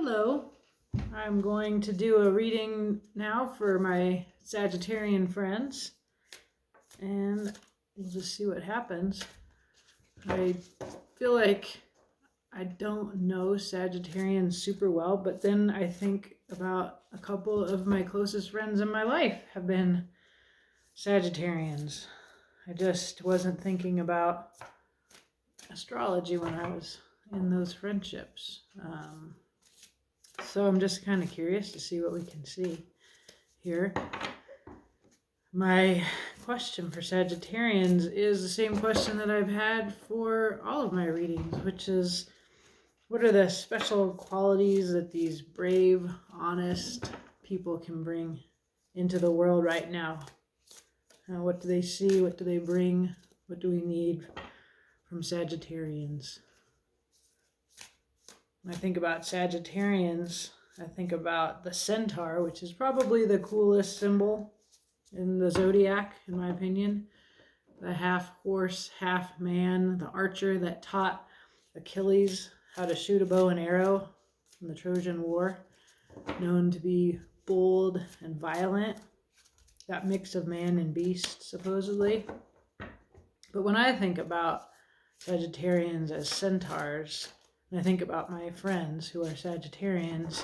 Hello, I'm going to do a reading now for my Sagittarian friends, and we'll just see what happens. I feel like I don't know Sagittarians super well, but then I think about a couple of my closest friends in my life have been Sagittarians. I just wasn't thinking about astrology when I was in those friendships. So I'm just kind of curious to see what we can see here. My question for Sagittarians is the same question that I've had for all of my readings, which is, what are the special qualities that these brave, honest people can bring into the world right now? What do they see? What do they bring? What do we need from Sagittarians? When I think about Sagittarians, I think about the centaur, which is probably the coolest symbol in the zodiac, in my opinion. The half horse, half man, the archer that taught Achilles how to shoot a bow and arrow in the Trojan War, known to be bold and violent, that mix of man and beast, supposedly. But when I think about Sagittarians as centaurs, and I think about my friends who are Sagittarians,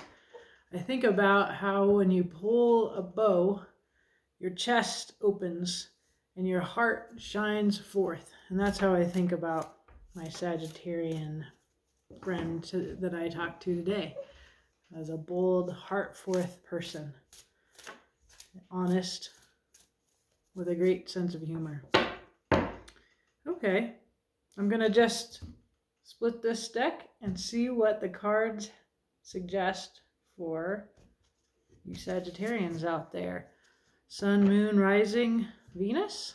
I think about how when you pull a bow, your chest opens and your heart shines forth. And that's how I think about my Sagittarian friend that I talked to today, as a bold, heart-forth person, honest, with a great sense of humor. Okay, I'm going to just split this deck and see what the cards suggest for you Sagittarians out there. Sun, Moon, Rising, Venus.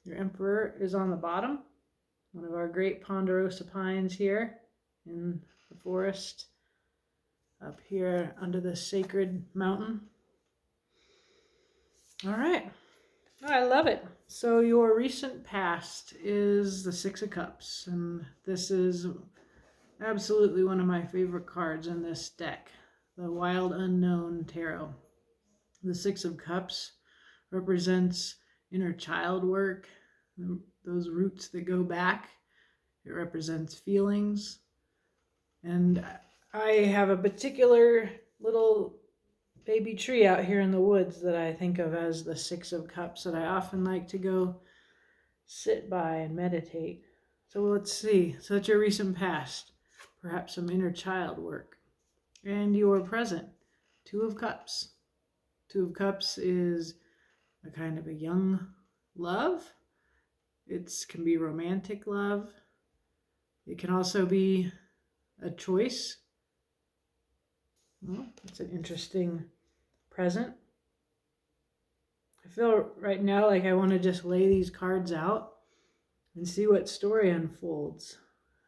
Your Emperor is on the bottom. One of our great ponderosa pines here in the forest up here under the sacred mountain. All right. I love it. So your recent past is the Six of Cups, and this is absolutely one of my favorite cards in this deck, the Wild Unknown Tarot. The Six of Cups represents inner child work, those roots that go back. It represents feelings. And I have a particular little baby tree out here in the woods that I think of as the Six of Cups that I often like to go sit by and meditate. So let's see. So that's your recent past, perhaps some inner child work. And your present, Two of Cups. Two of Cups is a kind of a young love. It can be romantic love. It can also be a choice. Well, that's an interesting present. I feel right now like I want to just lay these cards out and see what story unfolds.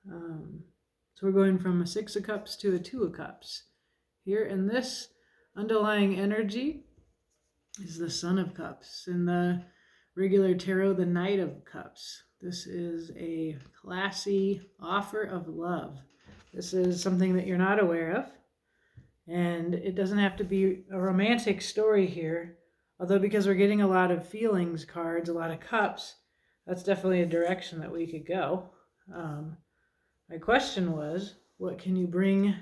So we're going from a Six of Cups to a Two of Cups. Here in this underlying energy is the Sun of Cups. In the regular tarot, the Knight of Cups. This is a classy offer of love. This is something that you're not aware of. And it doesn't have to be a romantic story here. Although because we're getting a lot of feelings cards, a lot of cups, that's definitely a direction that we could go. My question was, what can you bring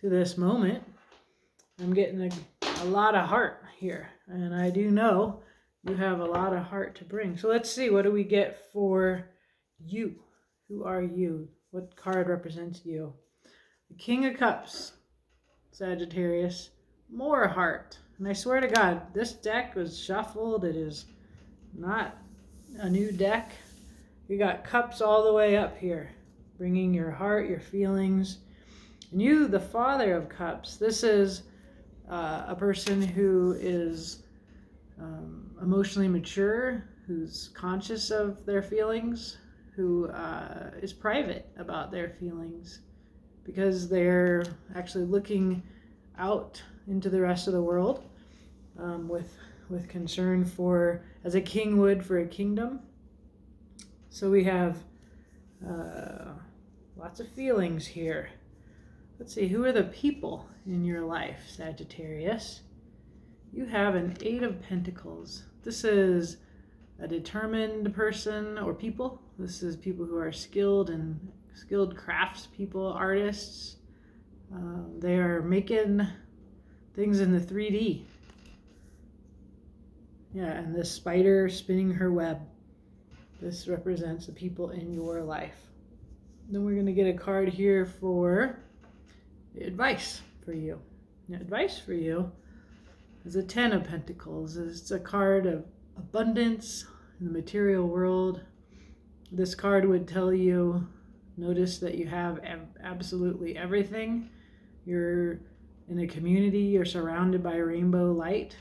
to this moment? I'm getting a lot of heart here. And I do know you have a lot of heart to bring. So let's see, what do we get for you? Who are you? What card represents you? The King of Cups. Sagittarius, more heart. And I swear to God, this deck was shuffled. It is not a new deck. You got cups all the way up here, bringing your heart, your feelings. And you, the Father of Cups, this is a person who is emotionally mature, who's conscious of their feelings, who is private about their feelings, because they're actually looking out into the rest of the world with concern for, as a king would for a kingdom. So we have lots of feelings here. Let's see, who are the people in your life, Sagittarius? You have an 8 of Pentacles. This is a determined person or people. This is people who are skilled craftspeople, artists. They are making things in the 3D. Yeah, and this spider spinning her web. This represents the people in your life. Then we're going to get a card here for advice for you. Now, advice for you is a 10 of Pentacles. It's a card of abundance in the material world. This card would tell you, notice that you have absolutely everything. You're in a community, you're surrounded by rainbow light.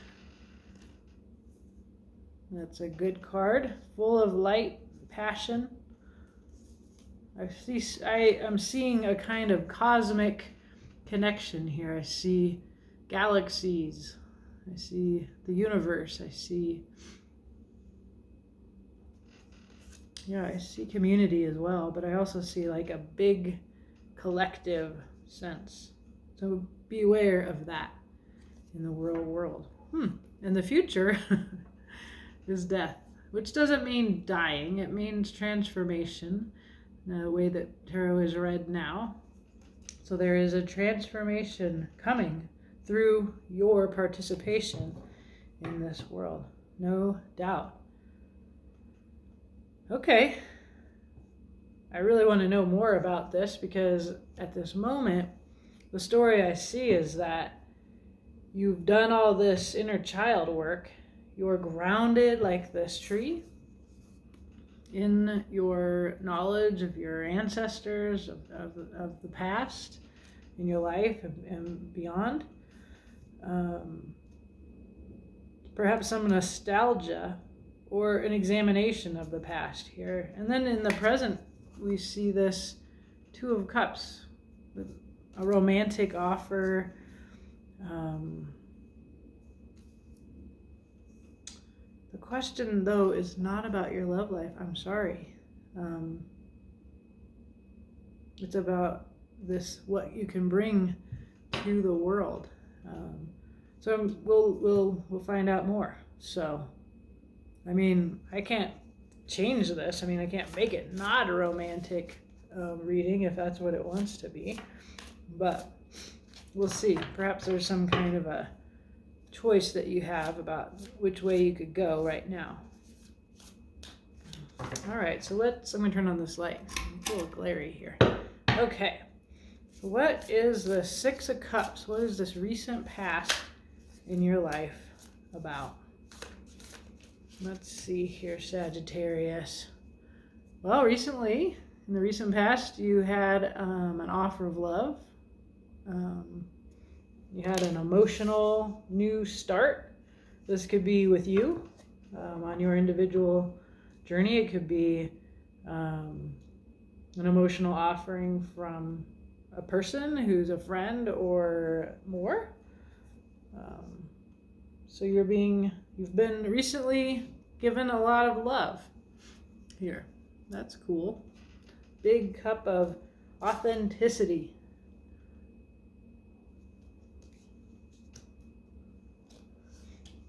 That's a good card, full of light, passion. I'm seeing a kind of cosmic connection here. I see galaxies. I see the universe. I see community as well, but I also see like a big collective sense. So be aware of that in the real world. And the future is death, which doesn't mean dying. It means transformation, the way that tarot is read now. So there is a transformation coming through your participation in this world, no doubt. Okay, I really want to know more about this because at this moment, the story I see is that you've done all this inner child work. You're grounded like this tree in your knowledge of your ancestors, of the past, in your life and beyond. Perhaps some nostalgia or an examination of the past here. And then in the present, we see this 2 of Cups, a romantic offer. The question, though, is not about your love life. I'm sorry. It's about what you can bring to the world. So we'll find out more. So, I mean, I can't change this. I mean, I can't make it not a romantic reading if that's what it wants to be. But we'll see. Perhaps there's some kind of a choice that you have about which way you could go right now. All right, so I'm going to turn on this light. It's a little glary here. Okay, what is the 6 of Cups? What is this recent past in your life about? Let's see here, Sagittarius. Well, recently, in the recent past, you had an offer of love. You had an emotional new start. This could be with you on your individual journey. It could be an emotional offering from a person who's a friend or more. So you've been recently given a lot of love here. That's cool. Big cup of authenticity.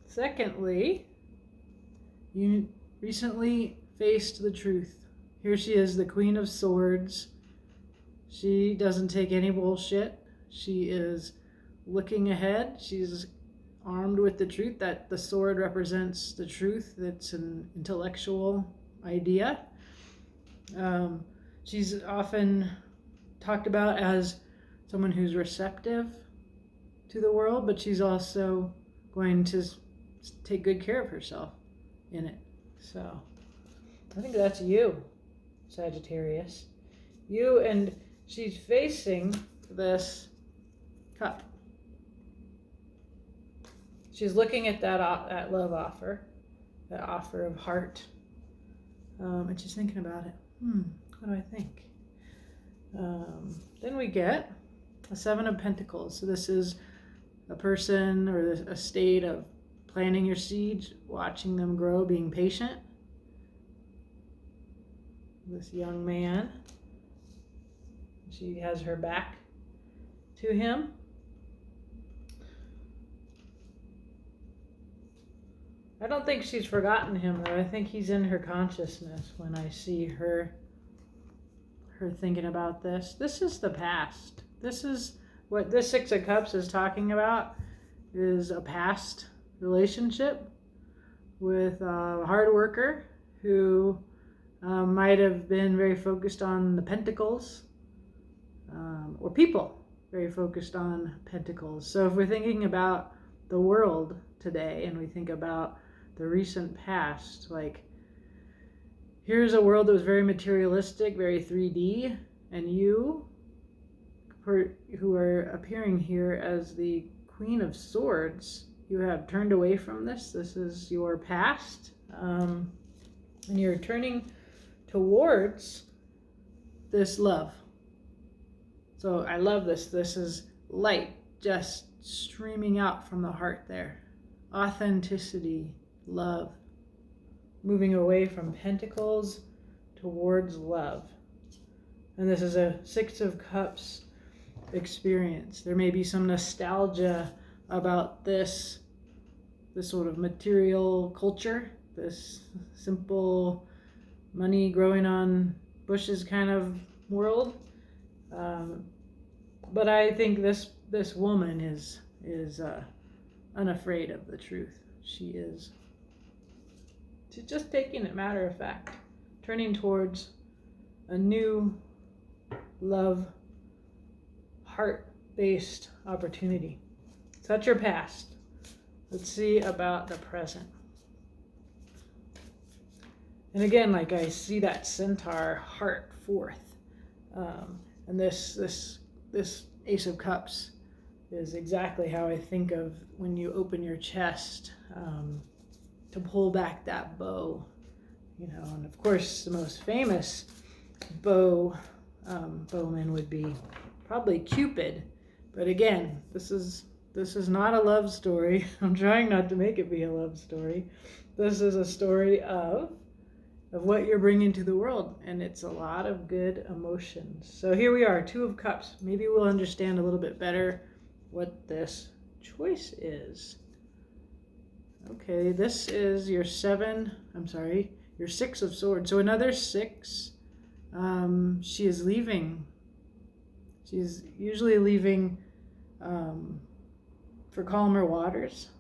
Secondly, you recently faced the truth. Here she is, the Queen of Swords. She doesn't take any bullshit. She is looking ahead. She's armed with the truth, that the sword represents the truth. That's an intellectual idea. She's often talked about as someone who's receptive to the world, but she's also going to take good care of herself in it. So I think that's you, Sagittarius. You, and she's facing this cup. She's looking at that love offer, that offer of heart, and she's thinking about it. What do I think? Then we get a 7 of Pentacles. So this is a person or a state of planting your seeds, watching them grow, being patient. This young man, she has her back to him. I don't think she's forgotten him, though. I think he's in her consciousness when I see her thinking about this. This is the past. This is what this Six of Cups is talking about, is a past relationship with a hard worker who might have been very focused on the pentacles, or people very focused on pentacles. So if we're thinking about the world today and we think about the recent past, like here's a world that was very materialistic, very 3D, and you who are appearing here as the Queen of Swords, you have turned away from this. This is your past, and you're turning towards this love. So I love this. This is light just streaming out from the heart there. Authenticity, love, moving away from pentacles towards love. And this is a Six of Cups experience. There may be some nostalgia about this sort of material culture, this simple money growing on bushes kind of world. But I think this woman is unafraid of the truth. She's just taking it matter of fact, turning towards a new love, heart-based opportunity. So that's your past. Let's see about the present. And again, like I see that centaur heart forth, and this Ace of Cups is exactly how I think of when you open your chest to pull back that bow, And of course, the most famous bowman would be probably Cupid. But again, this is not a love story. I'm trying not to make it be a love story. This is a story of what you're bringing to the world, and it's a lot of good emotions. So here we are, Two of Cups. Maybe we'll understand a little bit better what this choice is. Okay, this is your your Six of Swords. So another six. She is leaving. She's usually leaving for calmer waters.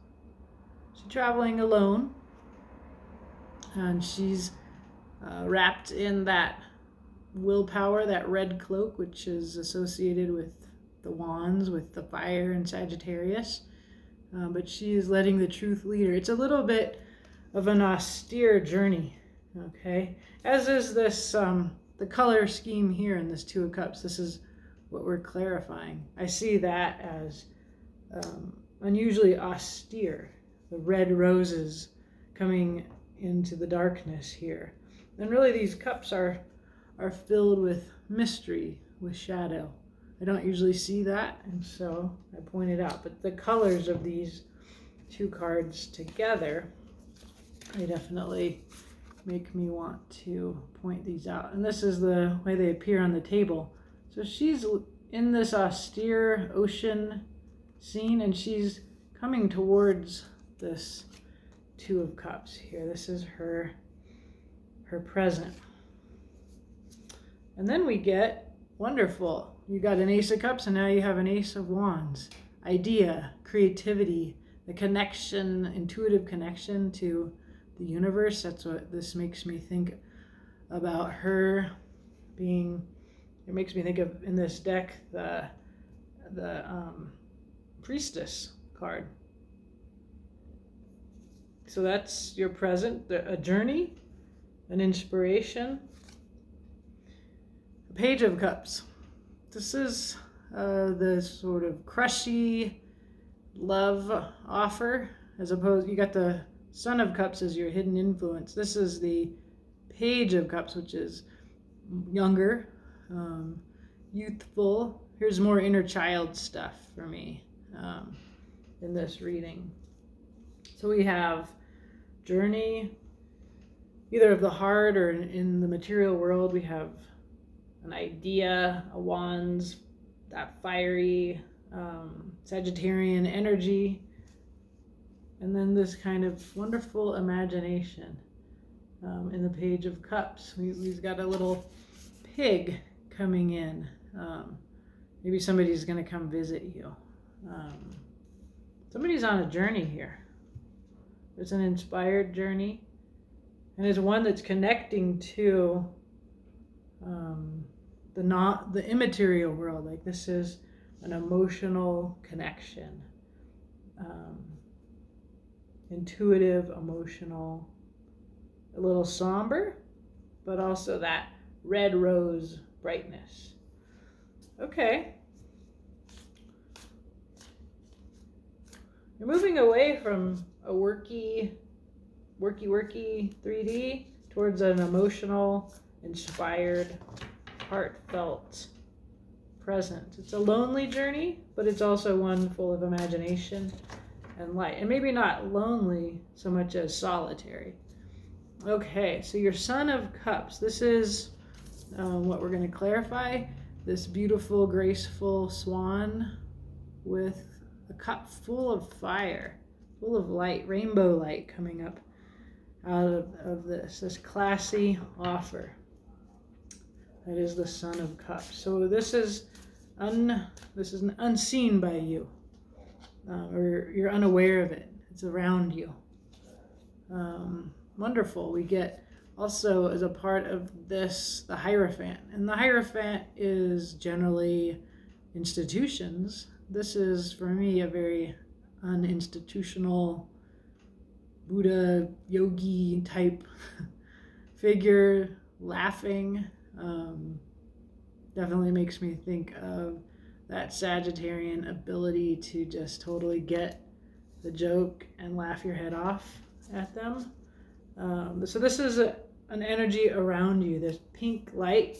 She's traveling alone, and she's wrapped in that willpower, that red cloak, which is associated with the wands, with the fire and Sagittarius. But she is letting the truth lead her. It's a little bit of an austere journey, okay? As is this, the color scheme here in this Two of Cups. This is what we're clarifying. I see that as unusually austere. The red roses coming into the darkness here. And really these cups are filled with mystery, with shadow. I don't usually see that, and so I pointed out. But the colors of these two cards together, they definitely make me want to point these out. And this is the way they appear on the table. So she's in this austere ocean scene, and she's coming towards this Two of Cups here. This is her present. And then we get, wonderful, you got an Ace of Cups, and now you have an Ace of Wands. Idea, creativity, the connection, intuitive connection to the universe. That's what this makes me think about her being. It makes me think of, in this deck, the Priestess card. So that's your present, a journey, an inspiration. A Page of Cups. This is the sort of crushy love offer, as opposed, you got the Son of Cups as your hidden influence. This is the Page of Cups, which is younger, youthful. Here's more inner child stuff for me in this reading. So we have journey, either of the heart or in the material world. We have an idea, a wands, that fiery Sagittarian energy, and then this kind of wonderful imagination in the Page of Cups. We've got a little pig coming in. Maybe somebody's going to come visit you. Somebody's on a journey here. It's an inspired journey, and it's one that's connecting to the immaterial world. Like, this is an emotional connection, intuitive, emotional, a little somber, but also that red rose brightness. Okay. You're moving away from a worky 3D towards an emotional, inspired, heartfelt present. It's a lonely journey, but it's also one full of imagination and light. And maybe not lonely so much as solitary. Okay, so your Son of Cups. This is what we're going to clarify. This beautiful, graceful swan with a cup full of fire, full of light, rainbow light coming up out of this classy offer. That is the Son of Cups. So this is unseen by you, or you're unaware of it. It's around you. Wonderful. We get also, as a part of this, the Hierophant. And the Hierophant is generally institutions. This is, for me, a very uninstitutional Buddha yogi type figure, laughing. Definitely makes me think of that Sagittarian ability to just totally get the joke and laugh your head off at them. So this is an energy around you, this pink light,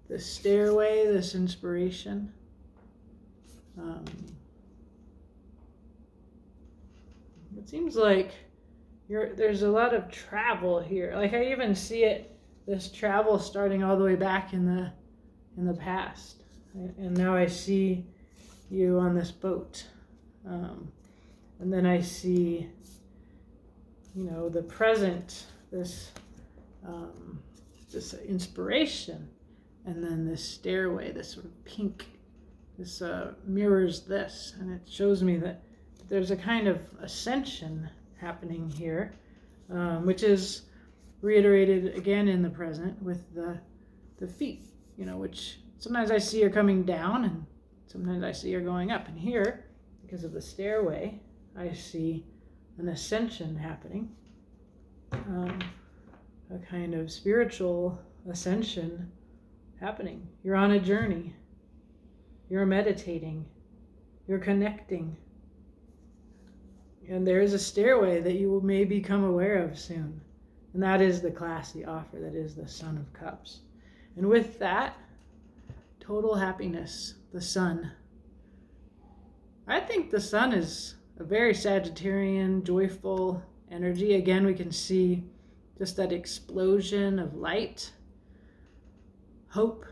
this stairway, this inspiration. It seems like there's a lot of travel here. Like, I even see this travel starting all the way back in the past. And now I see you on this boat. And then I see, the present, this inspiration, and then this stairway, this sort of pink, this mirrors this, and it shows me that there's a kind of ascension happening here, which is reiterated again in the present with the feet, which sometimes I see are coming down and sometimes I see are going up. And here, because of the stairway, I see an ascension happening, a kind of spiritual ascension happening. You're on a journey. You're meditating. You're connecting. And there is a stairway that you may become aware of soon. And that is the classy offer. That is the Son of Cups. And with that, total happiness, the sun. I think the sun is a very Sagittarian, joyful energy. Again, we can see just that explosion of light, hope.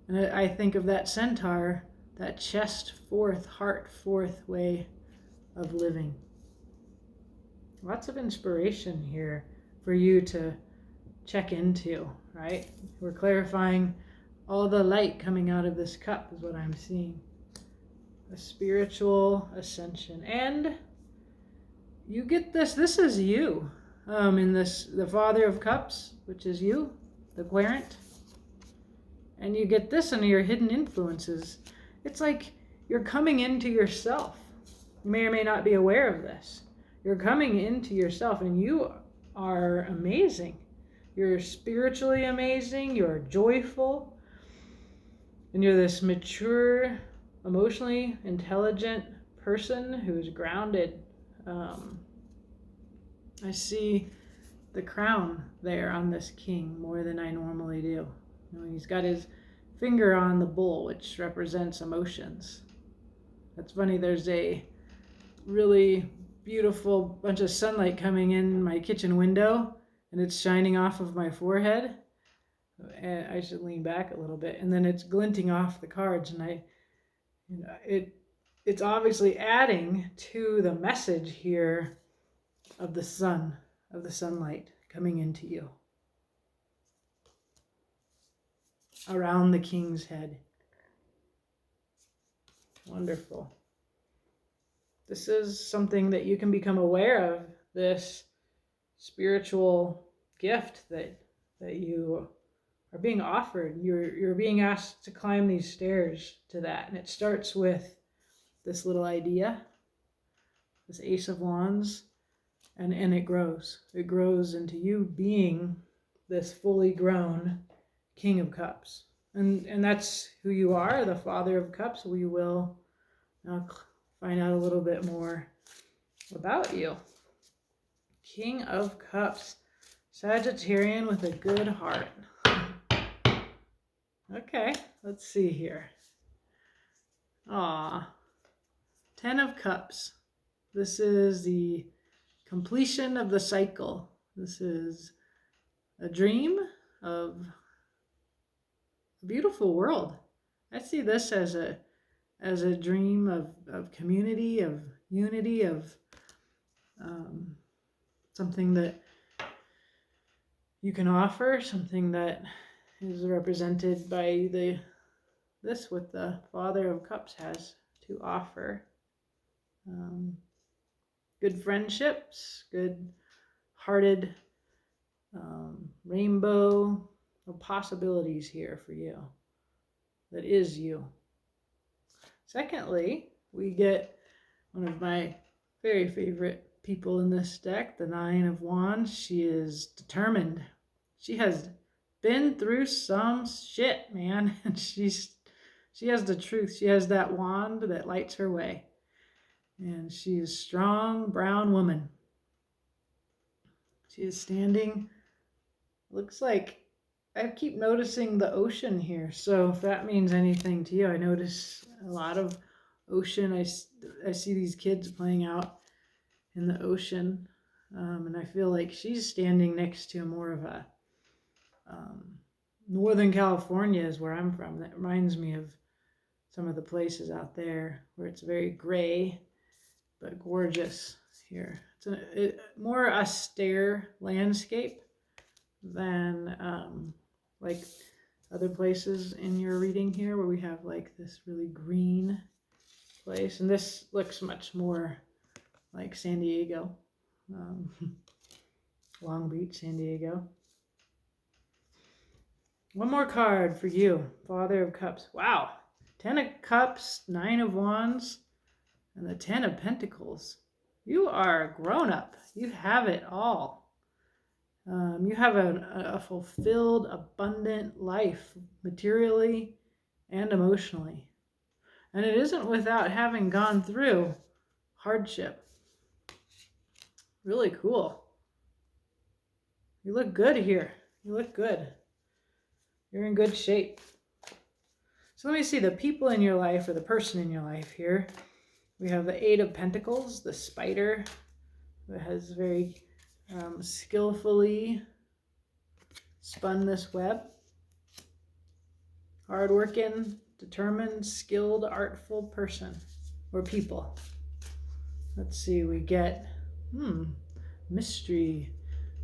And I think of that centaur, that chest forth, heart forth way of living. Lots of inspiration here for you to check into, right? We're clarifying all the light coming out of this cup is what I'm seeing. A spiritual ascension. And you get this is you. In this, the Father of Cups, which is you, the Querent. And you get this into your hidden influences. It's like you're coming into yourself. You may or may not be aware of this. You're coming into yourself, and you are amazing. You're spiritually amazing. You're joyful. And you're this mature, emotionally intelligent person who's grounded. I see the crown there on this king more than I normally do. He's got his finger on the bull, which represents emotions. That's funny. There's a really beautiful bunch of sunlight coming in my kitchen window, and it's shining off of my forehead. And I should lean back a little bit, and then it's glinting off the cards, and it it's obviously adding to the message here of the sun, of the sunlight coming into you around the king's head. Wonderful. This is something that you can become aware of, this spiritual gift that you are being offered. You're being asked to climb these stairs to that. And it starts with this little idea, this Ace of Wands, and it grows. It grows into you being this fully grown King of Cups. And that's who you are, the Father of Cups. We will now find out a little bit more about you. King of Cups, Sagittarian with a good heart. Okay, let's see here. Aw, 10 of Cups. This is the completion of the cycle. This is a dream of a beautiful world. I see this as a dream of community, of unity, of something that you can offer, something that is represented by this what the Father of Cups has to offer. Good friendships, good-hearted rainbow of possibilities here for you. That is you. Secondly, we get one of my very favorite people in this deck, the Nine of Wands. She is determined. She has been through some shit, man. And she has the truth. She has that wand that lights her way. And she is a strong brown woman. She is standing, looks like, I keep noticing the ocean here. So if that means anything to you, I notice a lot of ocean. I see these kids playing out in the ocean. And I feel like she's standing next to more of a Northern California is where I'm from. That reminds me of some of the places out there where it's very gray but gorgeous here. It's more austere landscape than like other places in your reading here where we have like this really green place. And this looks much more like San Diego, Long Beach, San Diego. One more card for you, Father of Cups. Wow, 10 of Cups, 9 of Wands, and the 10 of Pentacles. You are a grown-up. You have it all. You have a fulfilled, abundant life, materially and emotionally. And it isn't without having gone through hardship. Really cool. You look good here. You look good. You're in good shape. So let me see the people in your life, or the person in your life here. We have the 8 of Pentacles, the spider that has very skillfully spun this web. Hardworking, determined, skilled, artful person or people. Let's see, we get mystery,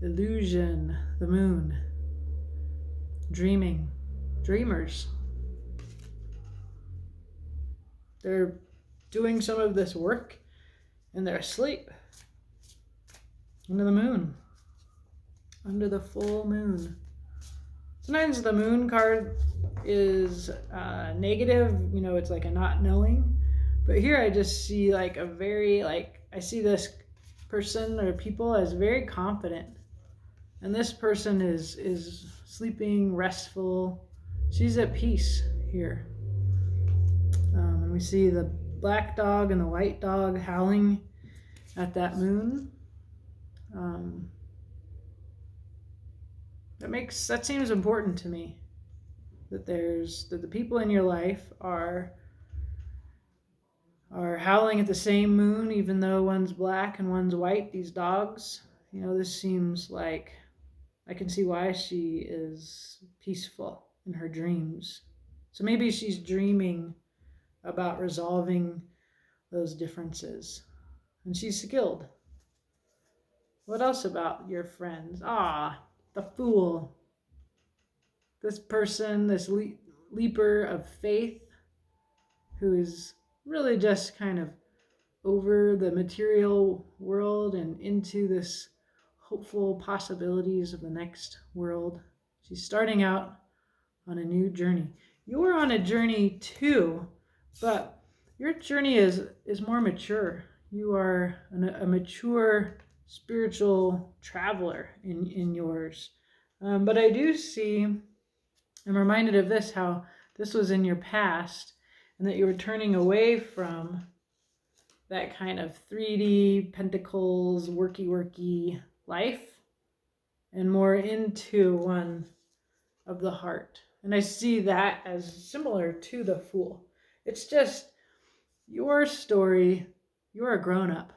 illusion, the moon, dreaming, dreamers. They're doing some of this work and they're asleep under the moon, under the full moon. Sometimes the moon card is negative, you know, it's like a not knowing. But here I just see like a very, like, I see this person or people as very confident. And this person is sleeping, restful. She's at peace here. And we see the black dog and the white dog howling at that moon. That seems important to me. That the people in your life are howling at the same moon, even though one's black and one's white. These dogs, you know, this seems like I can see why she is peaceful in her dreams. So maybe she's dreaming about resolving those differences. And she's skilled. What else about your friends? The Fool. This person, this leaper of faith, who is really just kind of over the material world and into this hopeful possibilities of the next world. She's starting out on a new journey. You're on a journey too, but your journey is more mature. You are a mature spiritual traveler in yours. But I do see, I'm reminded of this, how this was in your past, and that you were turning away from that kind of 3D pentacles, worky life, and more into one of the heart. And I see that as similar to the Fool. It's just your story. You're a grown-up.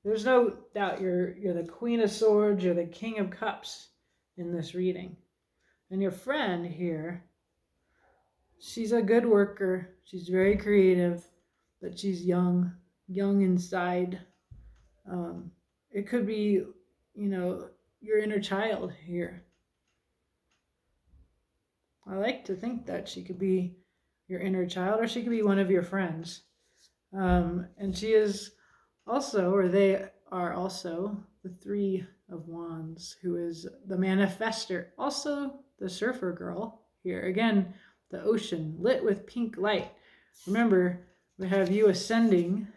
There's no doubt you're the Queen of Swords, you're the King of Cups in this reading. And your friend here, she's a good worker. She's very creative, but she's young inside. It could be, your inner child here. I like to think that she could be your inner child, or she could be one of your friends. And she is also, or they are also, the Three of Wands, who is the manifester. Also the surfer girl here. Again, the ocean lit with pink light. Remember, we have you ascending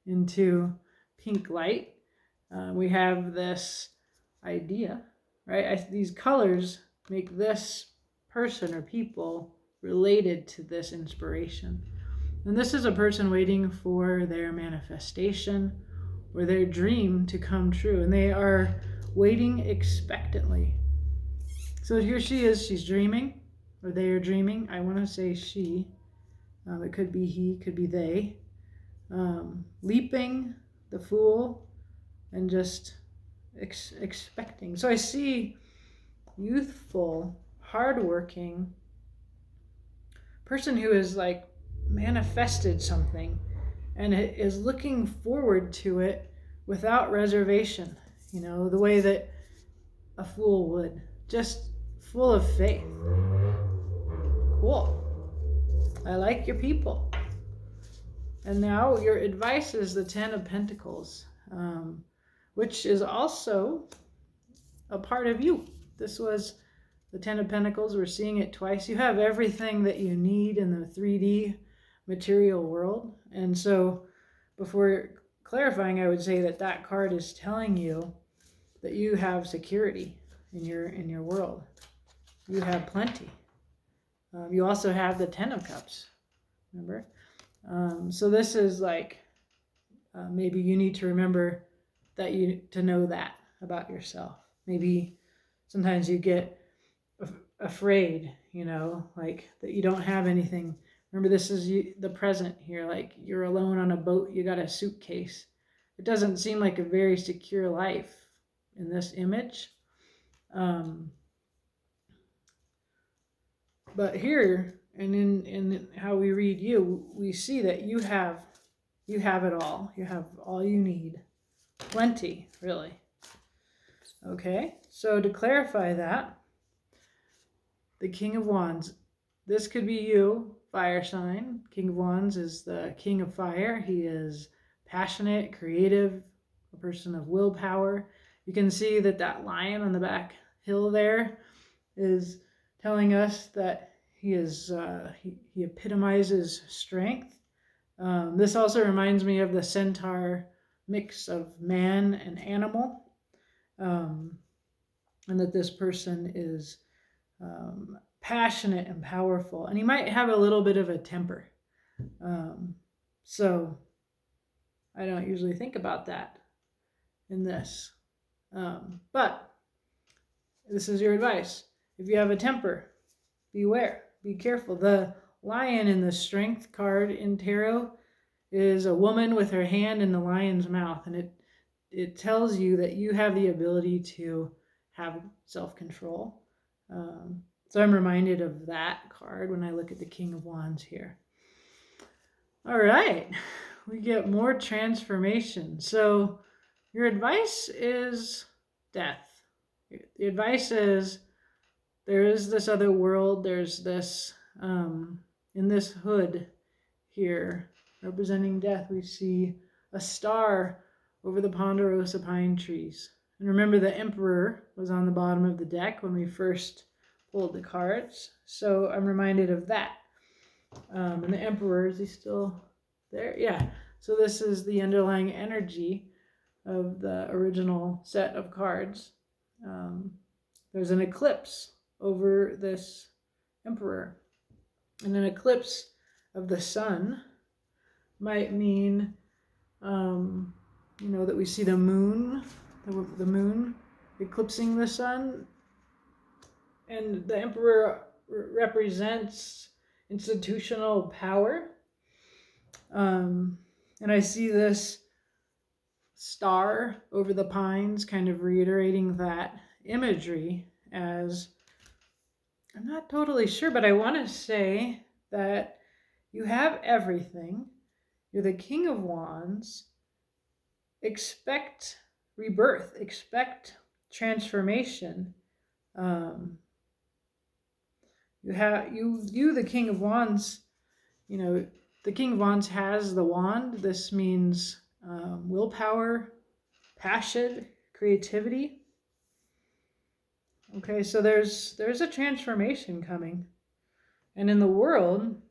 into pink light. We have this idea, right? These colors make this person or people related to this inspiration. And this is a person waiting for their manifestation or their dream to come true. And they are waiting expectantly. So here she is, she's dreaming, or they are dreaming. I want to say she. It could be he, could be they. Leaping, the Fool, and just expecting. So I see youthful, hardworking person who is like manifested something and is looking forward to it without reservation, the way that a Fool would, just full of faith. Cool. I like your people. And now your advice is the Ten of Pentacles, which is also a part of you. This was the Ten of Pentacles. We're seeing it twice. You have everything that you need in the 3D material world. And so before clarifying, I would say that card is telling you that you have security in your world. You have plenty. You also have the Ten of Cups, remember? So this is like, maybe you need to remember to know that about yourself. Maybe sometimes you get afraid, like that you don't have anything. Remember, this is the present here, like you're alone on a boat, you got a suitcase. It doesn't seem like a very secure life in this image. But here, and in how we read you, we see that you have it all. You have all you need. Plenty, really. Okay, so to clarify that, the King of Wands, this could be you, fire sign. King of Wands is the king of fire. He is passionate, creative, a person of willpower. You can see that lion on the back hill there is telling us that he epitomizes strength. This also reminds me of the centaur mix of man and animal, and that this person is passionate and powerful, and he might have a little bit of a temper. So I don't usually think about that in this, but this is your advice. If you have a temper, beware, be careful. The lion in the strength card in tarot is a woman with her hand in the lion's mouth, and it tells you that you have the ability to have self-control. So I'm reminded of that card when I look at the King of Wands here. All right. we get more transformation. So your advice is death. The advice is there is this other world. There's this, in this hood here, representing death, we see a star over the ponderosa pine trees. And remember, the Emperor was on the bottom of the deck when we first pulled the cards. So I'm reminded of that. And the Emperor, is he still there? Yeah. So this is the underlying energy of the original set of cards. There's an eclipse over this Emperor. And an eclipse of the sun might mean, that we see the moon, the moon eclipsing the sun. And the Emperor represents institutional power. And I see this star over the pines kind of reiterating that imagery as, I'm not totally sure, but I want to say that you have everything. You're the King of Wands. Expect rebirth. Expect transformation. You the King of Wands, the King of Wands has the wand. This means willpower, passion, creativity. Okay, so there's a transformation coming. And in the world,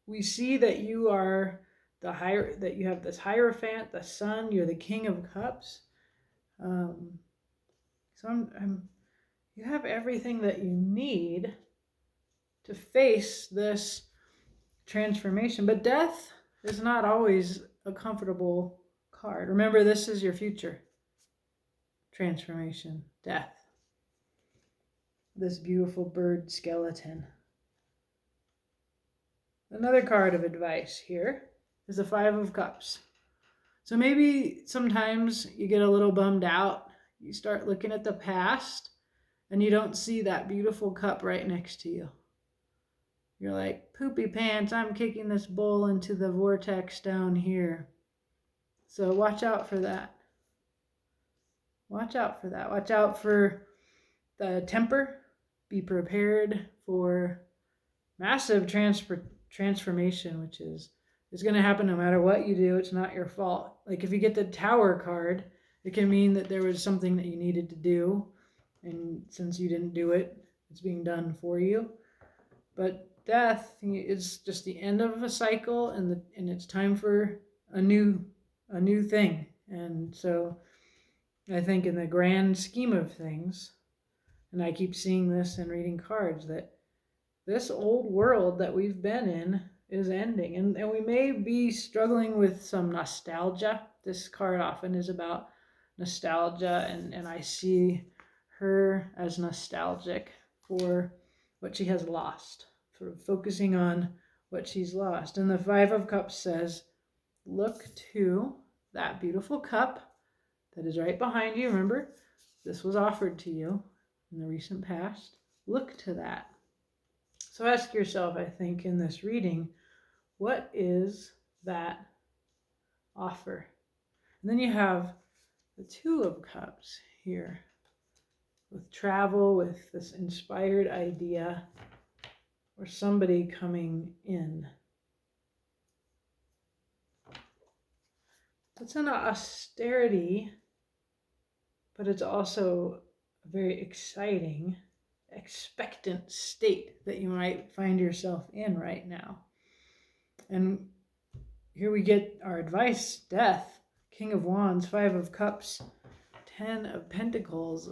we see that you are that you have this Hierophant, the sun, you're the King of Cups. So you have everything that you need to face this transformation. But death is not always a comfortable card. Remember, this is your future. Transformation, death. This beautiful bird skeleton. Another card of advice here is the Five of Cups. So maybe sometimes you get a little bummed out. You start looking at the past and you don't see that beautiful cup right next to you. You're like, poopy pants, I'm kicking this bowl into the vortex down here. So watch out for that. Watch out for that. Watch out for the temper. Be prepared for massive transformation, which is going to happen no matter what you do. It's not your fault. Like if you get the Tower card, it can mean that there was something that you needed to do. And since you didn't do it, it's being done for you. But death is just the end of a cycle, and it's time for a new thing. And so I think in the grand scheme of things, and I keep seeing this and reading cards, that this old world that we've been in is ending. And we may be struggling with some nostalgia. This card often is about nostalgia, and I see her as nostalgic for what she has lost, sort of focusing on what she's lost. And the Five of Cups says, look to that beautiful cup that is right behind you. Remember, this was offered to you in the recent past. Look to that. So ask yourself, I think, in this reading, what is that offer? And then you have the Two of Cups here, with travel, with this inspired idea, or somebody coming in. It's an austerity, but it's also a very exciting, expectant state that you might find yourself in right now. And here we get our advice: death, King of Wands, Five of Cups, Ten of Pentacles.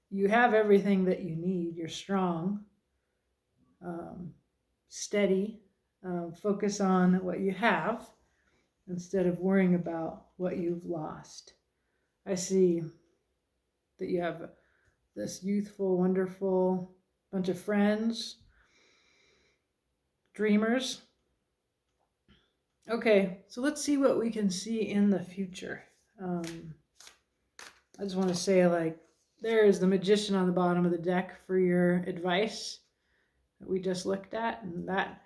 You have everything that you need. You're strong, steady, focus on what you have instead of worrying about what you've lost. I see that you have this youthful, wonderful bunch of friends, dreamers. Okay, so let's see what we can see in the future. I just want to say, there is the Magician on the bottom of the deck for your advice that we just looked at, and that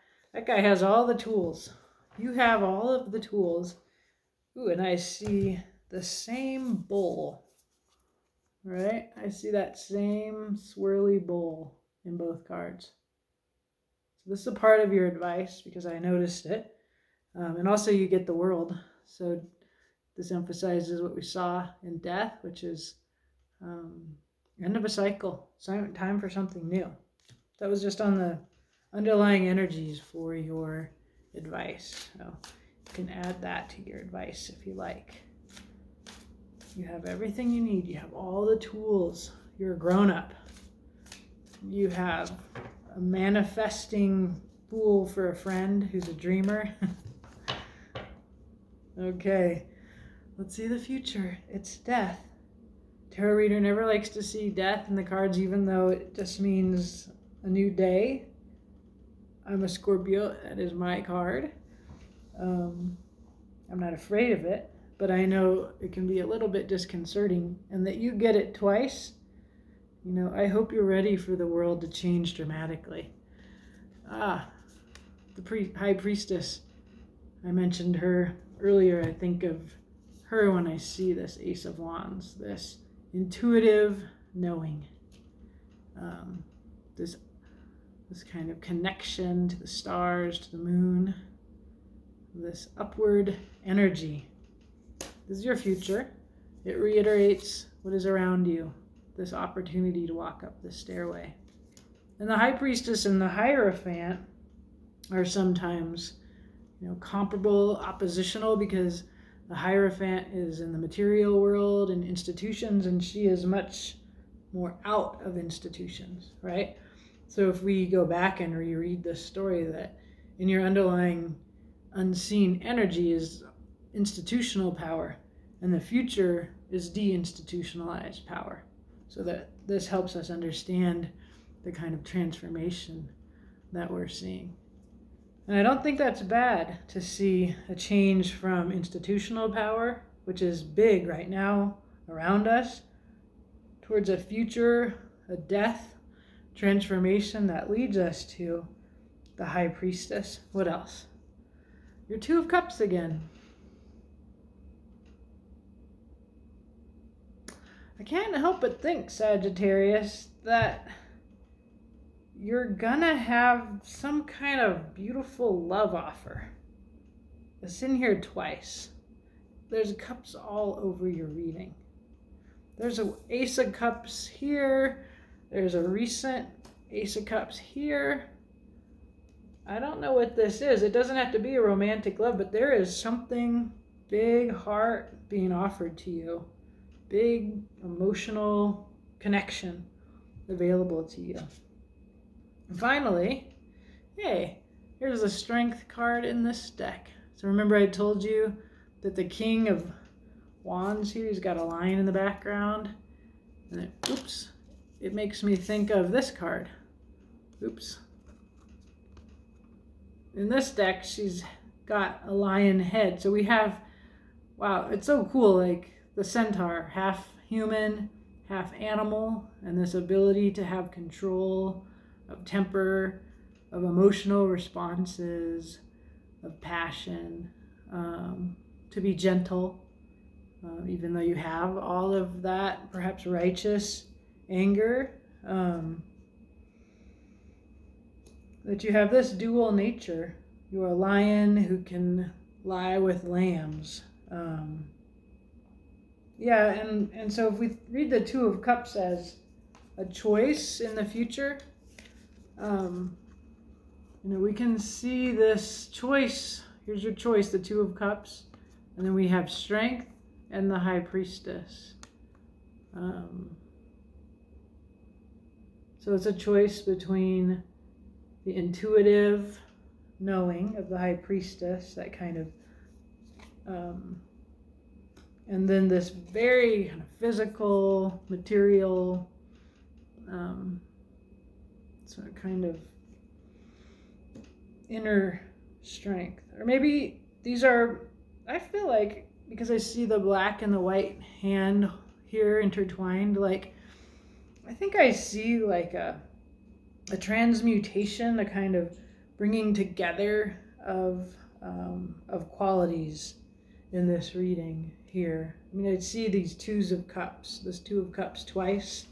guy has all the tools You have all of the tools. Ooh, and I see the same bowl, right? I see that same swirly bowl in both cards. So this is a part of your advice because I noticed it. And also you get the world. So this emphasizes what we saw in death, which is end of a cycle, time for something new. That was just on the underlying energies for your advice. So you can add that to your advice if you like. You have everything you need. You have all the tools. You're a grown-up. You have a manifesting fool for a friend who's a dreamer. Okay, let's see the future. It's death. Tarot reader never likes to see death in the cards, even though it just means a new day. I'm a Scorpio. That is my card. I'm not afraid of it, but I know it can be a little bit disconcerting, and that you get it twice. You know, I hope you're ready for the world to change dramatically. The High Priestess. I mentioned her earlier. I think of her when I see this Ace of Wands, this intuitive knowing, this kind of connection to the stars, to the moon, this upward energy. This is your future. It reiterates what is around you, this opportunity to walk up the stairway. And the High Priestess and the Hierophant are sometimes, comparable, oppositional, because the Hierophant is in the material world and institutions, and she is much more out of institutions, right? So if we go back and reread this story, that in your underlying unseen energy is institutional power, and the future is deinstitutionalized power. So that this helps us understand the kind of transformation that we're seeing. And I don't think that's bad to see a change from institutional power, which is big right now around us, towards a future, a death transformation that leads us to the High Priestess. What else? Your Two of Cups again. I can't help but think, Sagittarius, that you're gonna have some kind of beautiful love offer. It's in here twice. There's cups all over your reading. There's an Ace of Cups here. There's a recent Ace of Cups here. I don't know what this is. It doesn't have to be a romantic love, but there is something big heart being offered to you. Big emotional connection available to you. And finally, hey, here's the Strength card in this deck. So remember I told you that the King of Wands here, he's got a lion in the background. And then, oops, it makes me think of this card. Oops. In this deck, she's got a lion head. So we have, wow, it's so cool, like the centaur, half human, half animal, and this ability to have control of temper, of emotional responses, of passion, to be gentle, even though you have all of that, perhaps righteous anger, that you have this dual nature. You're a lion who can lie with lambs. And so if we read the Two of Cups as a choice in the future, we can see this choice. Here's your choice, the Two of Cups. And then we have Strength and the High Priestess. So it's a choice between the intuitive knowing of the High Priestess, that kind of, and then this very kind of physical, material, sort of kind of inner strength. Or maybe these are, I feel like, because I see the black and the white hand here intertwined, like, I think I see like a transmutation, a kind of bringing together of of qualities in this reading here. I mean, I see these twos of cups, this two of cups twice.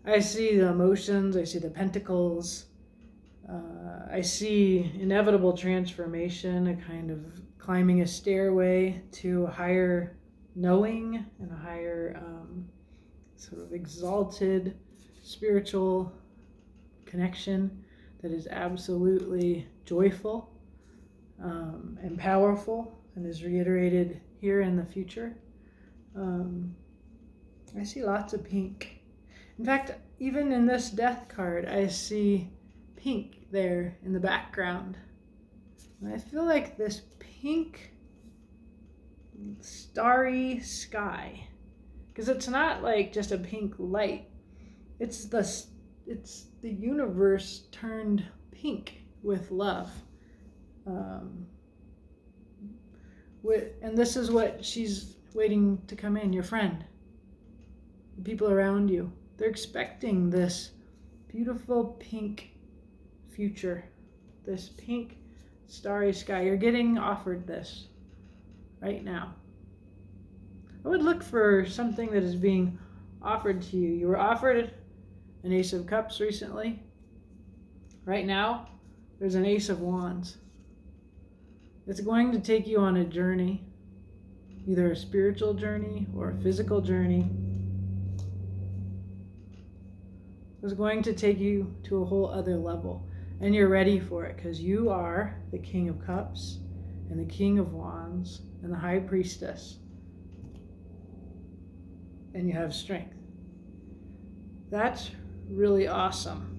I see the emotions, I see the pentacles, I see inevitable transformation, a kind of climbing a stairway to a higher knowing and a higher sort of exalted spiritual connection that is absolutely joyful and powerful and is reiterated here in the future. I see lots of pink. In fact, even in this death card, I see pink there in the background. And I feel like this pink starry sky, because it's not like just a pink light. It's the universe turned pink with love. And this is what she's waiting to come in, your friend, the people around you. They're expecting this beautiful pink future, this pink starry sky. You're getting offered this right now. I would look for something that is being offered to you. You were offered an Ace of Cups recently. Right now, there's an Ace of Wands. It's going to take you on a journey, either a spiritual journey or a physical journey. It's going to take you to a whole other level. And you're ready for it because you are the King of Cups and the King of Wands and the High Priestess. And you have strength. That's really awesome.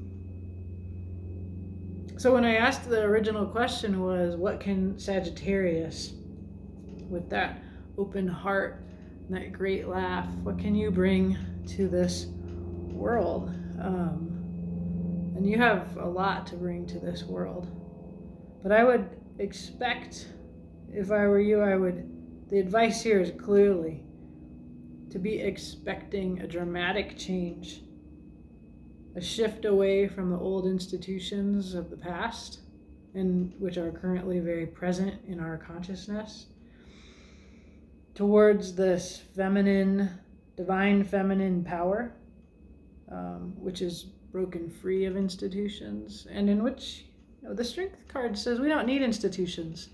So when I asked, the original question was, what can Sagittarius, with that open heart and that great laugh, what can you bring to this world? And you have a lot to bring to this world. But I would expect, if I were you, the advice here is clearly to be expecting a dramatic change, a shift away from the old institutions of the past, and which are currently very present in our consciousness, towards this feminine, divine feminine power, which is broken free of institutions, and in which the Strength card says we don't need institutions.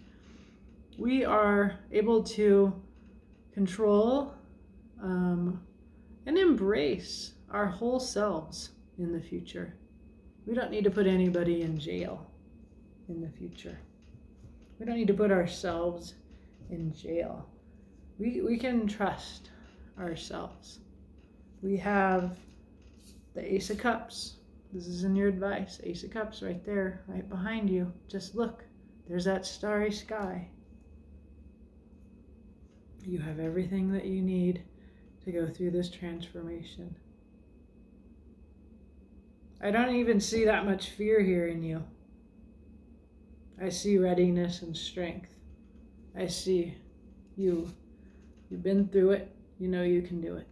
We are able to control and embrace our whole selves in the future. We don't need to put anybody in jail in the future. We don't need to put ourselves in jail. We can trust ourselves. We have the Ace of Cups. This is in your advice. Ace of Cups right there, right behind you. Just look. There's that starry sky. You have everything that you need to go through this transformation. I don't even see that much fear here in you. I see readiness and strength. I see you. You've been through it. You know you can do it.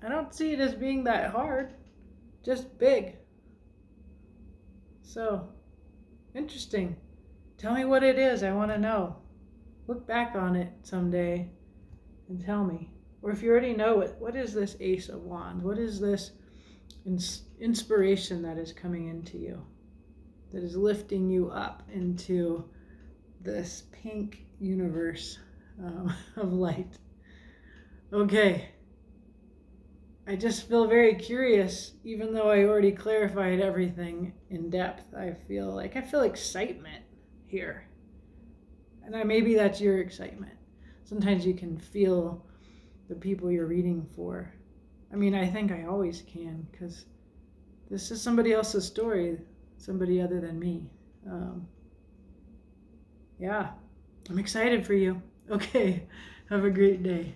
I don't see it as being that hard, just big. So, interesting. Tell me what it is. I want to know. Look back on it someday and tell me. Or if you already know it, what is this Ace of Wands? What is this inspiration that is coming into you, that is lifting you up into this pink universe of light? Okay. I just feel very curious, even though I already clarified everything in depth. I feel excitement here. And maybe that's your excitement. Sometimes you can feel the people you're reading for. I mean, I think I always can, because this is somebody else's story, somebody other than me. Yeah, I'm excited for you. Okay, have a great day.